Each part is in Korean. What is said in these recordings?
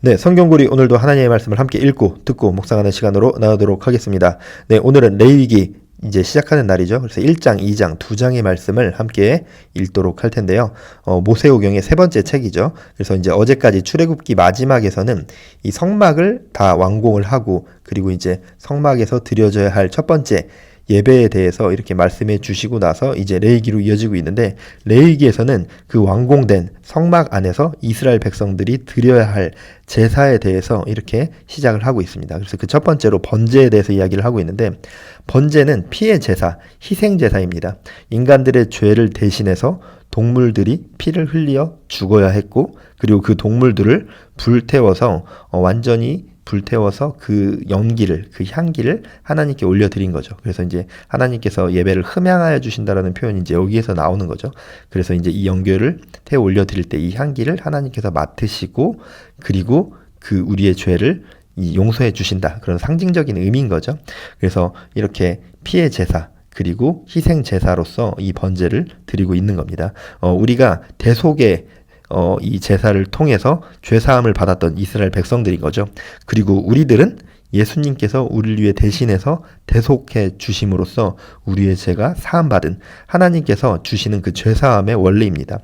네, 성경구리 오늘도 하나님의 말씀을 함께 읽고 듣고 묵상하는 시간으로 나누도록 하겠습니다. 네, 오늘은 레위기 이제 시작하는 날이죠. 그래서 1장, 2장, 2장의 말씀을 함께 읽도록 할 텐데요. 모세오경의 세 번째 책이죠. 그래서 이제 어제까지 출애굽기 마지막에서는 이 성막을 다 완공을 하고 그리고 이제 성막에서 드려져야 할 첫 번째 예배에 대해서 이렇게 말씀해 주시고 나서 이제 레위기로 이어지고 있는데, 레위기에서는 그 완공된 성막 안에서 이스라엘 백성들이 드려야 할 제사에 대해서 이렇게 시작을 하고 있습니다. 그래서 그 첫 번째로 번제에 대해서 이야기를 하고 있는데, 번제는 피의 제사, 희생 제사입니다. 인간들의 죄를 대신해서 동물들이 피를 흘려 죽어야 했고, 그리고 그 동물들을 불태워서 완전히 불태워서 그 연기를, 그 향기를 하나님께 올려드린 거죠. 그래서 이제 하나님께서 예배를 흠양하여 주신다라는 표현이 이제 여기에서 나오는 거죠. 그래서 이제 이 연결을 태워 올려드릴 때 이 향기를 하나님께서 맡으시고, 그리고 그 우리의 죄를 용서해 주신다. 그런 상징적인 의미인 거죠. 그래서 이렇게 피의 제사, 그리고 희생 제사로서 이 번제를 드리고 있는 겁니다. 우리가 대속의 이 제사를 통해서 죄사함을 받았던 이스라엘 백성들인 거죠. 그리고 우리들은 예수님께서 우리를 위해 대신해서 대속해 주심으로써 우리의 죄가 사함받은 하나님께서 주시는 그 죄사함의 원리입니다.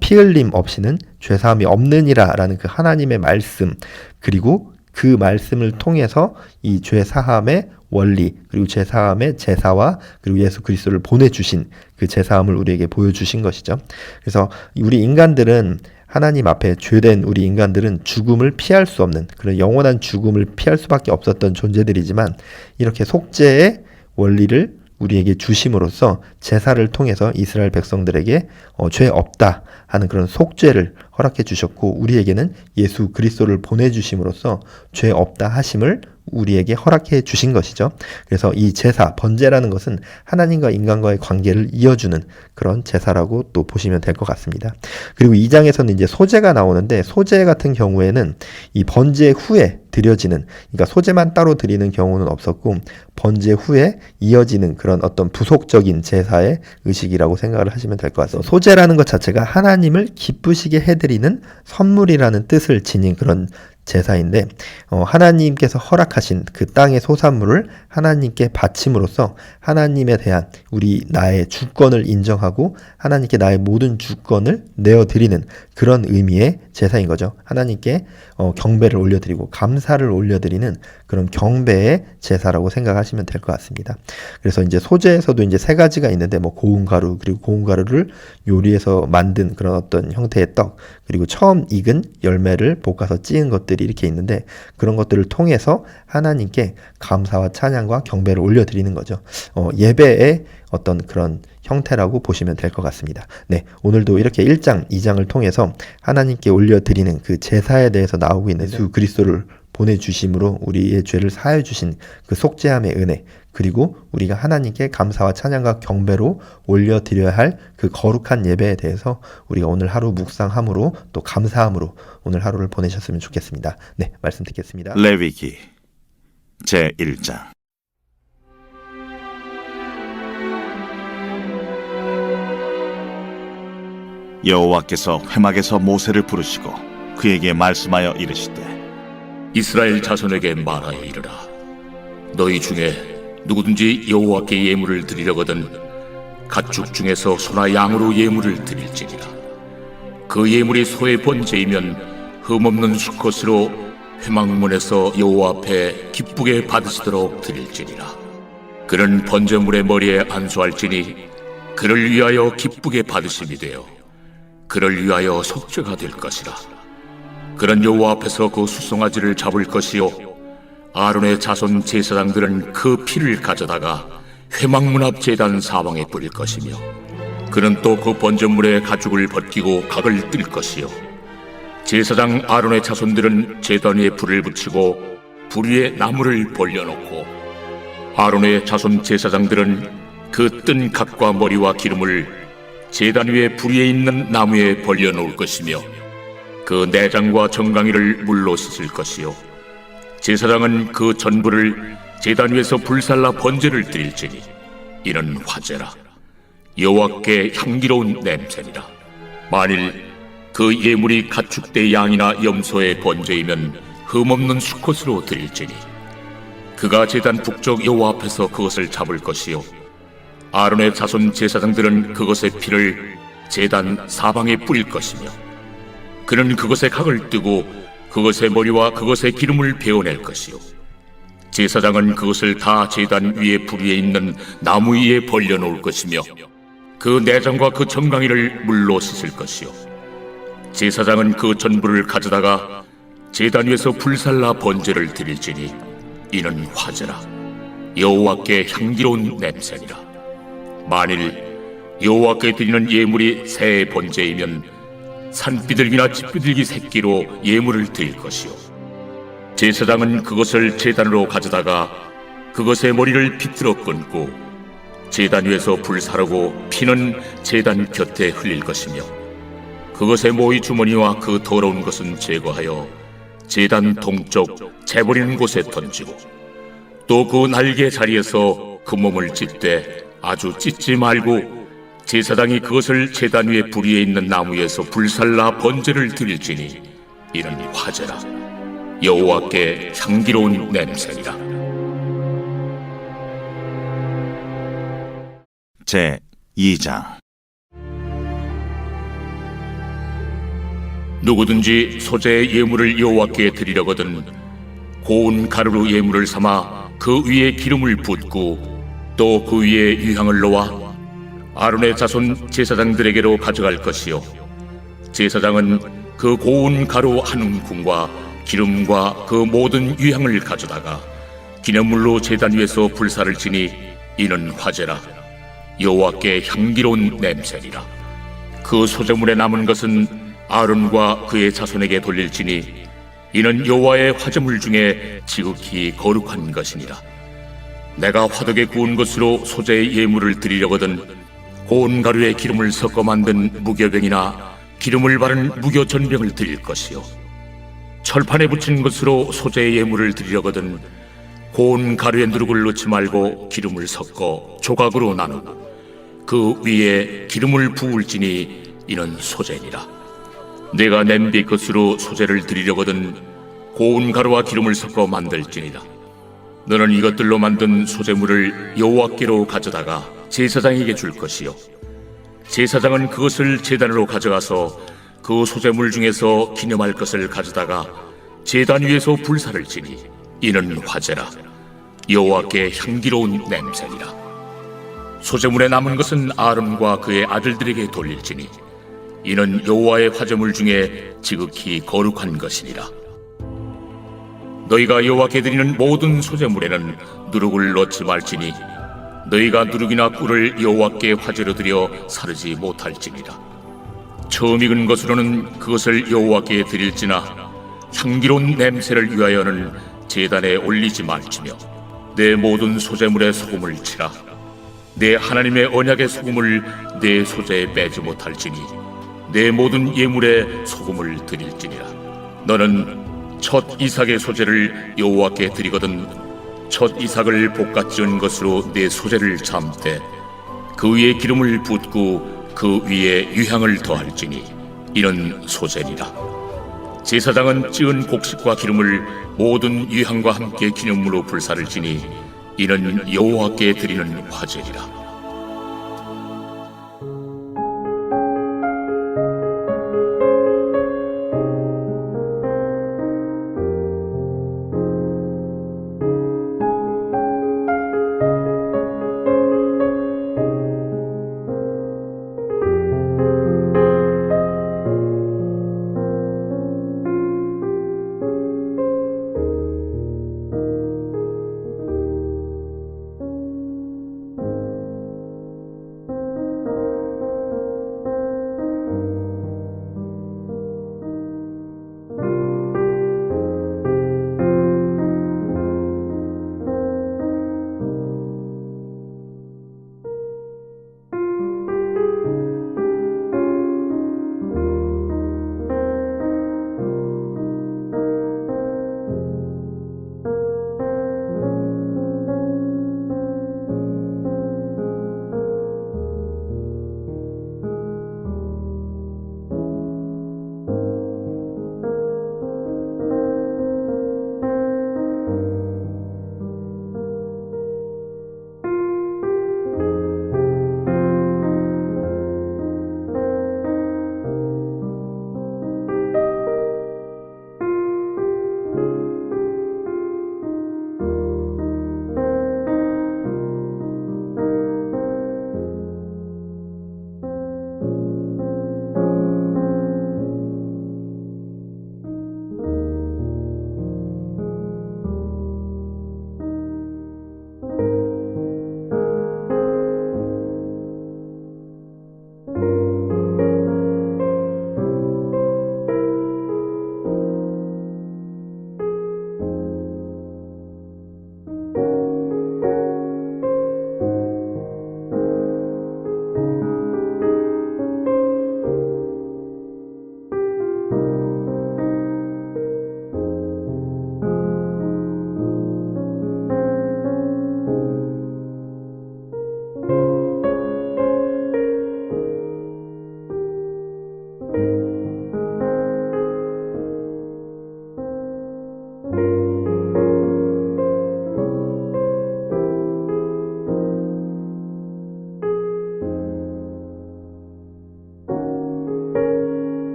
피 흘림 없이는 죄사함이 없느니라 라는 그 하나님의 말씀, 그리고 그 말씀을 통해서 이 죄사함의 원리, 그리고 죄사함의 제사와 그리고 예수 그리스도를 보내주신 그 제사함을 우리에게 보여주신 것이죠. 그래서 우리 인간들은, 하나님 앞에 죄된 우리 인간들은 죽음을 피할 수 없는, 그런 영원한 죽음을 피할 수밖에 없었던 존재들이지만, 이렇게 속죄의 원리를 우리에게 주심으로써 제사를 통해서 이스라엘 백성들에게 죄 없다 하는 그런 속죄를 허락해 주셨고, 우리에게는 예수 그리스도를 보내주심으로써 죄 없다 하심을 우리에게 허락해 주신 것이죠. 그래서 이 제사, 번제라는 것은 하나님과 인간과의 관계를 이어주는 그런 제사라고 또 보시면 될 것 같습니다. 그리고 2장에서는 이제 소제가 나오는데, 소제 같은 경우에는 이 번제 후에 드려지는, 그러니까 소제만 따로 드리는 경우는 없었고, 번제 후에 이어지는 그런 어떤 부속적인 제사의 의식이라고 생각을 하시면 될 것 같습니다. 소제라는 것 자체가 하나님을 기쁘시게 해드리는 선물이라는 뜻을 지닌 그런 제사인데, 하나님께서 허락하신 그 땅의 소산물을 하나님께 바침으로써 하나님에 대한 나의 주권을 인정하고 하나님께 나의 모든 주권을 내어드리는 그런 의미의 제사인 거죠. 하나님께 경배를 올려드리고 감사를 올려드리는 그런 경배의 제사라고 생각하시면 될 것 같습니다. 그래서 이제 소제에서도 이제 세 가지가 있는데, 고운 가루, 그리고 고운 가루를 요리해서 만든 그런 어떤 형태의 떡, 그리고 처음 익은 열매를 볶아서 찌은 것들이 이렇게 있는데, 그런 것들을 통해서 하나님께 감사와 찬양과 경배를 올려드리는 거죠. 예배의 어떤 그런 형태라고 보시면 될 것 같습니다. 네, 오늘도 이렇게 1장, 2장을 통해서 하나님께 올려드리는 그 제사에 대해서 나오고 있는 예수 그리스도를 보내주심으로 우리의 죄를 사하여 주신 그 속죄함의 은혜, 그리고 우리가 하나님께 감사와 찬양과 경배로 올려드려야 할 그 거룩한 예배에 대해서 우리가 오늘 하루 묵상함으로 또 감사함으로 오늘 하루를 보내셨으면 좋겠습니다. 네, 말씀 듣겠습니다. 레위기 제1장. 여호와께서 회막에서 모세를 부르시고 그에게 말씀하여 이르시되, 이스라엘 자손에게 말하여 이르라. 너희 중에 누구든지 여호와께 예물을 드리려거든 가축 중에서 소나 양으로 예물을 드릴지니라. 그 예물이 소의 번제이면 흠없는 수컷으로 회막문에서 여호와 앞에 기쁘게 받으시도록 드릴지니라. 그는 번제물의 머리에 안수할지니 그를 위하여 기쁘게 받으심이 되어 그를 위하여 속죄가 될 것이라. 그는 여호와 앞에서 그 수송아지를 잡을 것이요, 아론의 자손 제사장들은 그 피를 가져다가 회막문 앞 제단 사방에 뿌릴 것이며, 그는 또 그 번제물의 가죽을 벗기고 각을 뜰 것이요, 제사장 아론의 자손들은 제단 위에 불을 붙이고 불 위에 나무를 벌려놓고, 아론의 자손 제사장들은 그 뜬 각과 머리와 기름을 제단 위에 불 위에 있는 나무에 벌려놓을 것이며, 그 내장과 정강이를 물로 씻을 것이요, 제사장은 그 전부를 제단 위에서 불살라 번제를 드릴지니 이는 화제라. 여호와께 향기로운 냄새니라. 만일 그 예물이 가축대 양이나 염소의 번제이면 흠없는 수컷으로 드릴지니 그가 제단 북쪽 여호와 앞에서 그것을 잡을 것이요 아론의 자손 제사장들은 그것의 피를 제단 사방에 뿌릴 것이며 그는 그것의 각을 뜨고 그것의 머리와 그것의 기름을 베어낼 것이요 제사장은 그것을 다 제단 위에 불 위에 있는 나무 위에 벌려놓을 것이며 그 내장과 그 정강이를 물로 씻을 것이요 제사장은 그 전부를 가져다가 제단 위에서 불살라 번제를 드릴지니 이는 화제라 여호와께 향기로운 냄새니라. 만일 여호와께 드리는 예물이 새 번제이면 산비둘기나 집비둘기 새끼로 예물을 드릴 것이요 제사장은 그것을 제단으로 가져다가 그것의 머리를 비틀어 끊고 제단 위에서 불사르고 피는 제단 곁에 흘릴 것이며 그것의 모이 주머니와 그 더러운 것은 제거하여 제단 동쪽 재버리는 곳에 던지고 또 그 날개 자리에서 그 몸을 찢되 아주 찢지 말고 제사장이 그것을 제단 위에 불 위에 있는 나무에서 불살라 번제를 드릴지니 이는 화제라 여호와께 향기로운 냄새니라. 제 2장. 누구든지 소재의 예물을 여호와께 드리려거든 고운 가루로 예물을 삼아 그 위에 기름을 붓고 또 그 위에 유향을 놓아 아론의 자손 제사장들에게로 가져갈 것이요 제사장은 그 고운 가루 한 움큼과 기름과 그 모든 유향을 가져다가 기념물로 제단 위에서 불사를 지니 이는 화제라 여호와께 향기로운 냄새니라. 그 소재물에 남은 것은 아론과 그의 자손에게 돌릴지니 이는 여호와의 화제물 중에 지극히 거룩한 것이니라. 내가 화덕에 구운 것으로 소재의 예물을 드리려거든 고운 가루에 기름을 섞어 만든 무교병이나 기름을 바른 무교전병을 드릴 것이요 철판에 붙인 것으로 소재의 예물을 드리려거든 고운 가루에 누룩을 넣지 말고 기름을 섞어 조각으로 나누고 그 위에 기름을 부을지니 이는 소재니라. 내가 냄비 것으로 소재를 드리려거든 고운 가루와 기름을 섞어 만들지니라. 너는 이것들로 만든 소재물을 여호와께로 가져다가 제사장에게 줄 것이요 제사장은 그것을 제단으로 가져가서 그 소재물 중에서 기념할 것을 가져다가 제단 위에서 불사를 지니 이는 화제라 여호와께 향기로운 냄새니라. 소재물에 남은 것은 아론과 그의 아들들에게 돌릴지니 이는 여호와의 화제물 중에 지극히 거룩한 것이니라. 너희가 여호와께 드리는 모든 소재물에는 누룩을 넣지 말지니 너희가 누룩이나 꿀을 여호와께 화제로 드려 사르지 못할지니라. 처음 익은 것으로는 그것을 여호와께 드릴지나 향기로운 냄새를 위하여는 제단에 올리지 말지며 내 모든 소재물에 소금을 치라. 내 하나님의 언약의 소금을 내 소재에 빼지 못할지니 내 모든 예물에 소금을 드릴지니라. 너는 첫 이삭의 소재를 여호와께 드리거든 첫 이삭을 볶아 지은 것으로 내 소재를 잠때 그 위에 기름을 붓고 그 위에 유향을 더할지니 이는 소재니라. 제사장은 찌은 곡식과 기름을 모든 유향과 함께 기념물로 불사를 지니 이는 여호와께 드리는 화제니라.